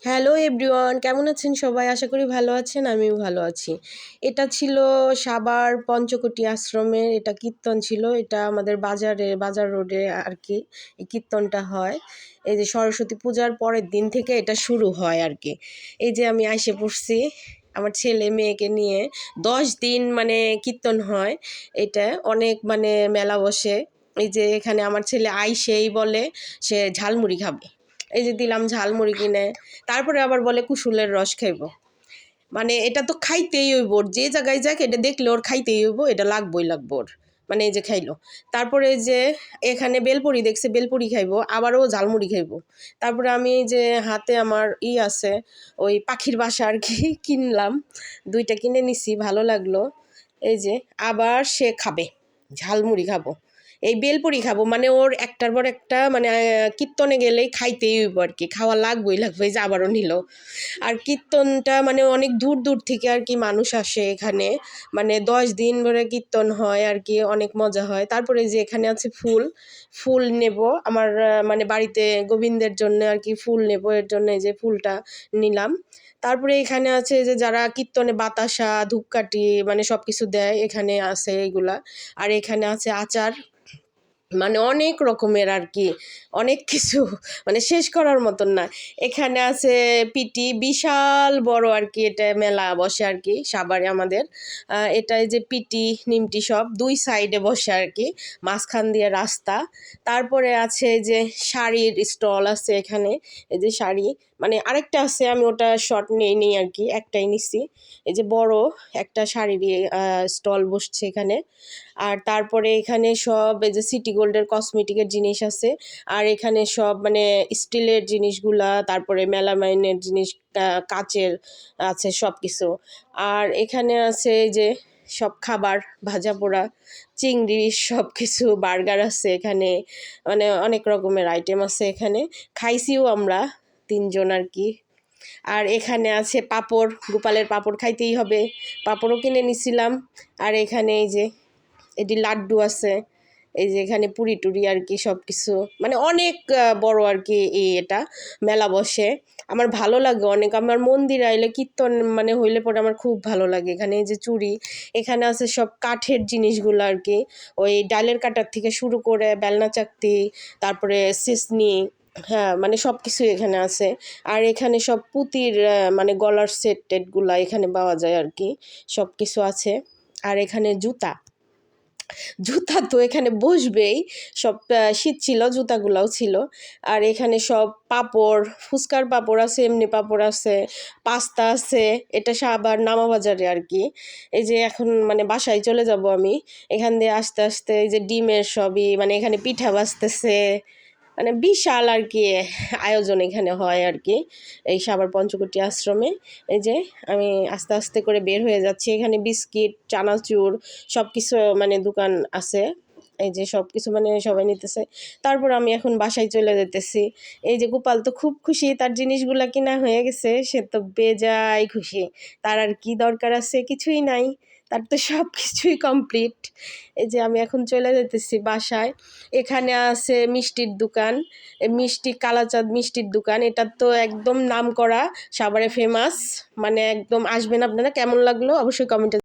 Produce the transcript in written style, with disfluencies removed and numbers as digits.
Hello everyone, কেমন আছেন সবাই? আশা করি ভালো আছেন, আমিও ভালো আছি। এটা ছিল সাভার পঞ্চকোটি আশ্রমের এটা কীর্তন ছিল। এটা আমাদের বাজার রোডে আর কি এই কীর্তনটা হয়। এই যে সরস্বতী পূজার পরের দিন থেকে এটা শুরু হয় আর কি। এই যে আমি আইসে পড়ছি আমার ছেলে মেয়েকে নিয়ে। 10 দিন মানে কীর্তন হয়। এটা অনেক মানে মেলা বসে। এই যে এখানে আমার ছেলে আইসেই বলে সে ঝালমুড়ি খাবে। এই যে দিলাম ঝালমুড়ি কিনে, তারপরে আবার বলে কুসুলের রস খাইব। মানে এটা তো খাইতেই হইব, ওর যে জায়গায় যাক এটা দেখলে ওর খাইতেই হইব, এটা লাগবই লাগবো ওর। মানে এই যে খাইলো, তারপরে এই যে এখানে বেলপুরি দেখছে, বেলপুরি খাইবো, আবারও ঝালমুড়ি খাইবো। তারপরে আমি এই যে হাতে আমার আছে ওই পাখির বাসা আর কি কিনলাম, 2টা কিনে নিছি, ভালো লাগলো। এই যে আবার সে খাবে, ঝালমুড়ি খাবো, এই বেলপুরি খাবো, মানে ওর একটার পর একটা মানে কীর্তনে গেলেই খাইতেই হইব আর কি, খাওয়া লাগবেই লাগবে। এই যে আবারও নিল। আর কীর্তনটা মানে অনেক দূর দূর থেকে আর কি মানুষ আসে এখানে, মানে 10 দিন ধরে কীর্তন হয় আর কি, অনেক মজা হয়। তারপরে যে এখানে আছে ফুল, ফুল নেব আমার মানে বাড়িতে গোবিন্দের জন্য আর কি, ফুল নেব, এর জন্য এই যে ফুলটা নিলাম। তারপরে এখানে আছে যে যারা কীর্তনে বাতাসা ধূপকাঠি মানে সব কিছু দেয়, এখানে আছে এইগুলা। আর এখানে আছে আচার, মানে অনেক রকমের আর কি, অনেক কিছু, মানে শেষ করার মতন না। এখানে আছে পিটি, বিশাল বড় আর কি, এটা মেলা বসে আর কি সাভারে আমাদের। এটাই যে পিটি নিমটি সব 2 সাইডে বসে আর কি, মাঝখান দিয়ে রাস্তা। তারপরে আছে যে শাড়ির স্টল আছে এখানে, এই যে শাড়ি, মানে আরেকটা আছে, আমি ওটা শর্ট নেই আর কি, একটাই নিছি। এই যে বড় একটা শাড়ির স্টল বসছে এখানে। আর তারপরে এখানে সব এই যে সিটি গোল্ডের কসমেটিকের জিনিস আছে। আর এখানে সব মানে স্টিলের জিনিসগুলা, তারপরে মেলামাইনের জিনিস, কাচের আছে সব কিছু। আর এখানে আছে এই যে সব খাবার, ভাজা পোড়া, চিংড়ি, সব কিছু, বার্গার আছে এখানে, মানে অনেক রকমের আইটেম আছে এখানে। খাইছিও আমরা 3 জন আর কি। আর এখানে আছে পাঁপড়, গোপালের পাঁপড় খাইতেই হবে, পাঁপড়ও কিনে নিছিলাম। আর এখানে এই যে এটি লাড্ডু আছে, এই যে এখানে পুরি টুরি আর কি সব কিছু, মানে অনেক বড় আর কি এটা মেলা বসে। আমার ভালো লাগে অনেক, আমার মন্দির আইলে কীর্তন মানে হইলে পরে আমার খুব ভালো লাগে। এখানে এই যে চুড়ি, এখানে আছে সব কাঠের জিনিসগুলো আর কি, ওই ডালের কাটার থেকে শুরু করে বেলনা চাকতি, তারপরে সিসনি, হ্যাঁ মানে সব কিছুই এখানে আছে। আর এখানে সব পুঁতির মানে গলার সেট টেটগুলা এখানে পাওয়া যায় আর কি, সব কিছু আছে। আর এখানে জুতা, জুতা তো এখানে বসবেই, সব শীত ছিল, জুতাগুলাও ছিল। আর এখানে সব পাপড়, ফুচকার পাপড় আছে, এমনি পাপড় আছে, পাস্তা আছে। এটা সাভার নামাবাজারে আর কি। এই যে এখন মানে বাসায় চলে যাব আমি, এখান দিয়ে আস্তে আস্তে এই যে ডিমের সবই, মানে এখানে পিঠা বাজতেছে, মানে বিশাল আর কি আয়োজন এখানে হয় আর কি এই সাভার পঞ্চকোটি আশ্রমে। এই যে আমি আস্তে আস্তে করে বের হয়ে যাচ্ছি, এখানে বিস্কিট, চানাচুর সব কিছু মানে দোকান আছে। এই যে সব কিছু মানে সবাই নিতেছে। তারপর আমি এখন বাসায় চলে যেতেছি। এই যে গোপাল তো খুব খুশি, তার জিনিসগুলা কিনা হয়ে গেছে, সে তো বেজায় খুশি। তার আর কি দরকার আছে? কিছুই নাই, তার তো সব কিছুই কমপ্লিট। এই যে আমি এখন চলে যেতেছি বাসায়। এখানে আছে মিষ্টির দোকান, মিষ্টি, কালাচাঁদ মিষ্টির দোকান, এটা তো একদম নাম করা, সাভারে ফেমাস, মানে একদম আসবেন আপনারা। কেমন লাগলো অবশ্যই কমেন্টে